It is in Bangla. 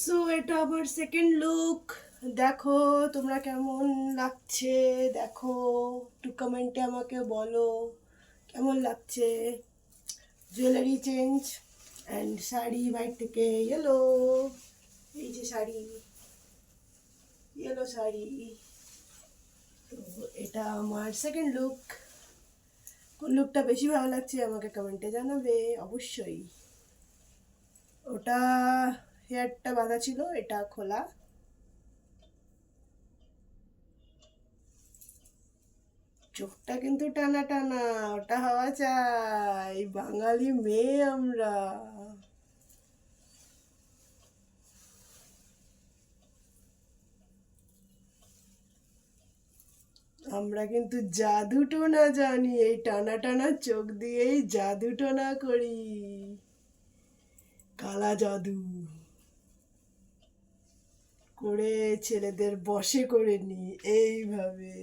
সো এটা আমার সেকেন্ড লুক। দেখো তোমরা কেমন লাগছে, দেখো একটু কমেন্টে আমাকে বলো কেমন লাগছে। জুয়েলারি চেঞ্জ অ্যান্ড শাড়ি বাইর থেকে ইয়েলো, এই যে শাড়ি, ইয়েলো শাড়ি। তো এটা আমার সেকেন্ড লুক। কোন লুকটা বেশি ভালো লাগছে আমাকে কমেন্টে জানাবে অবশ্যই। ওটা হেয়ারটা বাঁধা ছিল, এটা খোলা। চোখটা কিন্তু টানা টানা, ওটা হওয়া চাই, বাঙালি মেয়ে আমরা। আমরা কিন্তু জাদু টোনা জানি, এই টানা টানা চোখ দিয়েই জাদু টোনা করি, কালা জাদু করে ছেলেদের বশে করে নি এইভাবে।